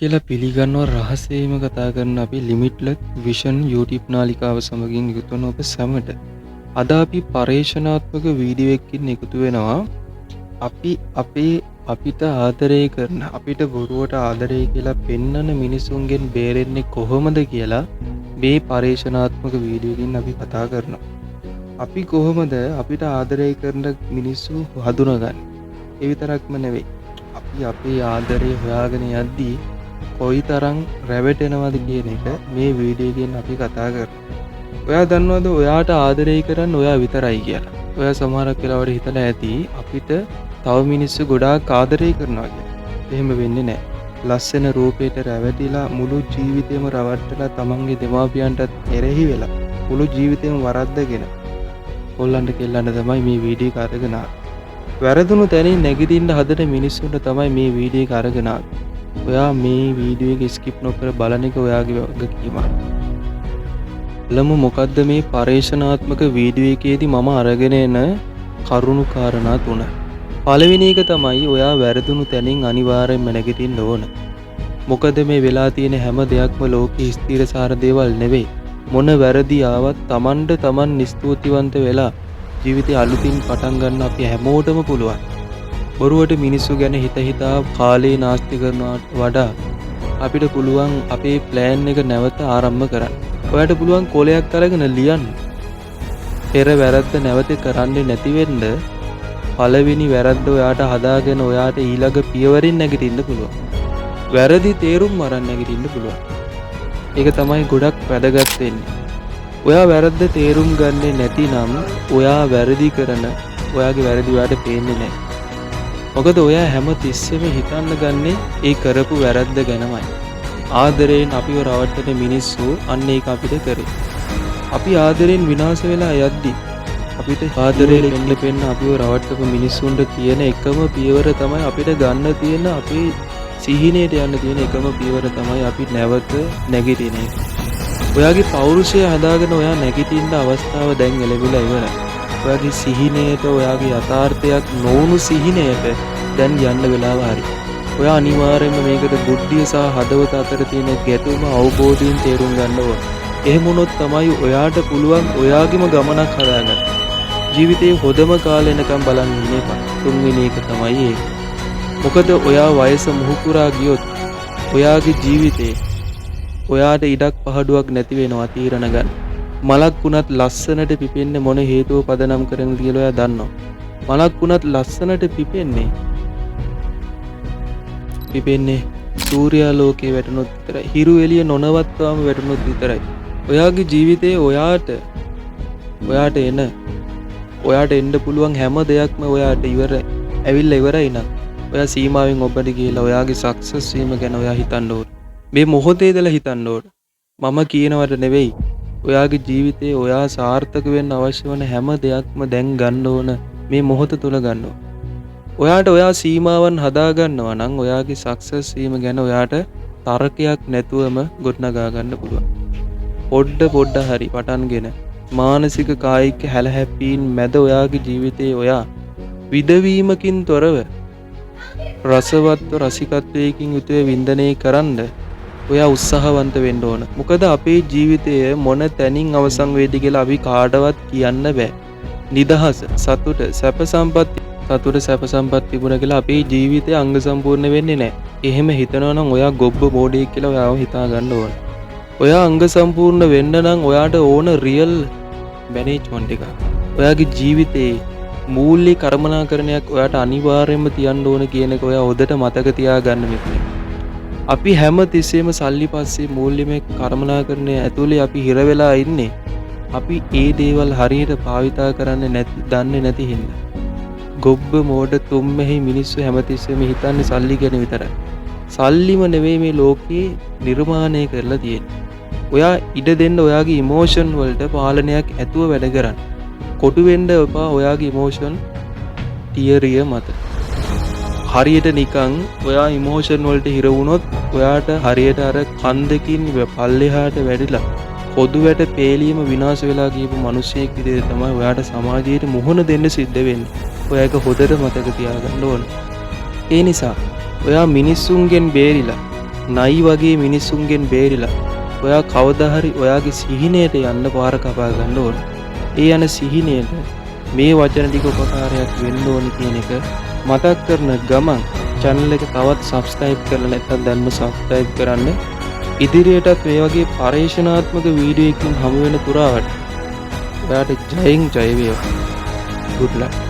කියලා පිළිගන්නවා රහසේම කතා කරන අපි ලිමිට්ලස් විෂන් YouTube නාලිකාව සමගින් යුතු වන ඔබ සැමට අද අපි පර්යේෂණාත්මක වීඩියෝ එකකින් එකතු වෙනවා. අපි අපිට ආදරය කරන අපිට බොරුවට ආදරය කියලා පෙන්නන මිනිසුන්ගෙන් බේරෙන්නේ කොහොමද කියලා මේ පර්යේෂණාත්මක වීඩියෝ එකකින් අපි කතා කරනවා. අපි කොහොමද අපිට ආදරය කරන මිනිස්සු හඳුනගන්නේ? ඒ විතරක්ම නෙවෙයි. අපි අපේ ආදරය හොයාගෙන යද්දී කොයිතරම් රැවටෙනවද කියන එක මේ වීඩියෝ එකෙන් අපි කතා කරනවා. ඔයා දන්නවද ඔයාට ආදරය කරන්න ඔයා විතරයි කියලා? ඔයා සමහරක් වෙලාවට හිතලා ඇති අපිට තව මිනිස්සු ගොඩාක් ආදරය කරනවා කියලා. එහෙම වෙන්නේ නැහැ. ලස්සන රූපයට රැවටිලා මුළු ජීවිතේම රවට්ටලා තමන්ගේ දෙමාපියන්ටත් එරෙහි වෙලා මුළු ජීවිතේම වරද්දගෙන කොල්ලන්ට කෙල්ලන්ට තමයි මේ වීඩියෝ එක අරගෙන ආවේ. වැරදුණු තැනින් නැගිටින්න හදන මිනිස්සුන්ට තමයි මේ වීඩියෝ එක අරගෙන ආවේ. ඔයා මේ වීඩියෝ එක ස්කිප් නොකර බලන එක ඔයාගේ වගකීමක්. ළමු මොකද්ද මේ පර්යේෂණාත්මක වීඩියෝ එකේදී මම අරගෙන එන කරුණු කාරණා තුන. පළවෙනි එක තමයි ඔයා වැරදුණු තැනින් අනිවාර්යෙන්ම නැගිටින්න ඕන. මොකද මේ වෙලා තියෙන හැම දෙයක්ම ලෝකේ ස්ථිරසාර දේවල් නෙවෙයි. මොන වැරදි ආවත් Tamanට Taman ස්තුතිවන්ත වෙලා ජීවිතය අලුතින් පටන් ගන්න අපි හැමෝටම පුළුවන්. බොරුවට මිනිස්සු ගැන හිතා කාලේ නාස්ති කරනවට වඩා අපිට පුළුවන් අපේ ප්ලෑන් එක නැවත ආරම්භ කරන්න. ඔයාට පුළුවන් කොලයක් අරගෙන ලියන්න. පෙර වැරද්ද නැවත කරන්නේ නැති වෙන්න පළවෙනි වැරද්ද ඔයාට හදාගෙන ඔයාට ඊළඟ පියවරින් නැගිටින්න පුළුවන්. වැරදි තේරුම් අරන් නැගිටින්න පුළුවන්. ඒක තමයි ගොඩක් වැදගත් වෙන්නේ. ඔයා වැරද්ද තේරුම් ගන්නේ නැතිනම් ඔයා වැරදි කරන ඔයාගේ වැරදි ඔයාට පේන්නේ නැහැ. මොකද ඔයා හැම තිස්සෙම හිතන්න ගන්නේ ඒ කරපු වැරද්ද ගැනමයි. ආදරයෙන් අපිව රවට්ටන මිනිස්සු අන්න ඒක අපිට කරේ. අපි ආදරයෙන් විනාශ වෙලා යද්දි අපිට ආදරයෙන් වෙන්න අපිව රවට්ටපු මිනිස්සුන්ට තියෙන එකම පියවර තමයි අපිට ගන්න තියෙන අපේ සිහිනයට යන්න තියෙන එකම පියවර තමයි අපි නැවත නැගිටින එක. ඔයාගේ පෞරුෂය හදාගෙන ඔයා නැගිටින්න අවස්ථාව දැන් ලැබිලා ඉවරයි. ඔයාගේ සිහිනයට ඔයාගේ යථාර්ථයක් නොවුණු සිහිනයට දැන් යන්න වෙලාව හරි. ඔයා අනිවාර්යයෙන්ම මේකට බුද්ධිය සහ හදවත අතර තියෙන ගැටුම අවබෝධයෙන් තේරුම් ගන්න ඕන. එහෙම වුණොත් තමයි ඔයාට පුළුවන් ඔයාගේම ගමනක් හදාගන්න. ජීවිතේ හොඳම කාලේ එනකම් බලන් ඉන්න එපා. තුන්වෙනි එක තමයි ඒක. මොකද ඔයා වයස මුහුකුරා ගියොත් ඔයාගේ ජීවිතේ ඔයාට ඉඩක් පහඩුවක් නැති වෙනවා තීරණ ගන්න. මලක් වුණත් ලස්සනට පිපෙන්නේ මොන හේතුව පදනම් කරගෙන කියලා ඔයා දන්නවා. මලක් වුණත් ලස්සනට පිපෙන්නේ සූර්යාලෝකයේ වැටුනොත් විතරයි. හිරු එළිය නොනවත්වාම වැටුනොත් විතරයි. ඔයාගේ ජීවිතේ ඔයාට එන්න පුළුවන් හැම දෙයක්ම ඔයාට ඇවිල්ලා ඉවරයි නම් ඔයා සීමාවෙන් ඔබට ගිහලා ඔයාගේ සක්සස් වීම ගැන ඔයා හිතන්න ඕන. මේ මොහොතේ ඉඳලා හිතන්න ඕන. මම කියනවට නෙවෙයි. ඔයාගේ ජීවිතේ ඔයා සාර්ථක වෙන්න අවශ්‍ය වන හැම දෙයක්ම දැන් ගන්න ඕන. මේ මොහොත තුල ගන්න ඕන. ඔයාට ඔයා සීමාවන් හදා ගන්නවා නම් ඔයාගේ සක්සස් වීම ගැන ඔයාට තර්කයක් නැතුවම ගොඩනගා ගන්න පුළුවන්. පොඩ හරි පටන්ගෙන මානසික කායික හැලහැප්පීම් මැද ඔයාගේ ජීවිතේ ඔයා විදවීමකින් තොරව රසවත්ව රසිකත්වයකින් යුතුව වින්දනය කරන්න ඔයා උත්සාහවන්ත වෙන්න ඕන. මොකද අපේ ජීවිතය මොන තැනින් අවසන් වෙයිද කියලා අපි කාටවත් කියන්න බෑ. නිදහස, සතුට, සැප සම්පත් තිබුණ කියලා අපේ ජීවිතය අංග සම්පූර්ණ වෙන්නේ නැහැ. එහෙම හිතනවා නම් ඔයා ගොබ්බ මෝඩයෙක් කියලා ඔයාව හිතා ගන්න ඕන. ඔයා අංග සම්පූර්ණ වෙන්න නම් ඔයාට ඕන රියල් මැනේජ්මන්ට් එකක්. ඔයාගේ ජීවිතේ මූල්‍ය කර්මනාකරණයක් ඔයාට අනිවාර්යයෙන්ම තියන්න ඕන කියන එක ඔයා හොඳට මතක තියාගන්න මෙතන. අපි හැම තිස්සෙම සල්ලි පස්සේ මූල්‍යමය කර්මනාකරණය ඇතුලේ අපි හිර වෙලා ඉන්නේ. අපි ඒ දේවල් හරියට භාවිතා කරන්නේ දන්නේ නැති හින්දා. ගොබ්බ මෝඩ තුම්මෙහි මිනිස්සු හැමතිස්සෙම හිතන්නේ සල්ලි ගැන විතරයි. සල්ලිම නෙවෙයි මේ ලෝකේ නිර්මාණය කරලා තියෙන්නේ. ඔයා ඉඩ දෙන්න ඔයාගේ ඉමෝෂන් වලට පාලනයක් ඇතුව වැඩ කරන්න. කොටු වෙන්න එපා ඔයාගේ ඉමෝෂන් තියරිය මත. හරියට නිකන් ඔයා ඉමෝෂන් වලට හිර වුණොත් ඔයාට හරියට අර කන්දකින් පල්ලෙහාට වැඩිලා පොදු වැට පේලීම විනාශ වෙලා ගියපු මිනිසෙක් විදිහට තමයි ඔයාට සමාජයට මුහුණ දෙන්න සිද්ධ වෙන්නේ. ඔයා ඒක හොඳට මතක තියාගන්න ඕන. ඒ නිසා ඔයා මිනිස්සුන්ගෙන් බේරිලා නයි වගේ මිනිස්සුන්ගෙන් බේරිලා ඔයා කවදා හරි ඔයාගේ සිහිනයට යන්න පාර කපා ගන්න ඕන. ඒ යන සිහිනයට මේ වචන ටික උපකාරයක් වෙන්න ඕනි කියන එක මතක් කරන ගමන් channel එක තවත් subscribe කරලා නැත්නම් දැන්ම subscribe කරන්න. ඉදිරියටත් මේ වගේ පරේක්ෂණාත්මක වීඩියෝ එකකින් හමු වෙන තුරාවට ඔයාට ජයෙන් ජය වේවා. good luck.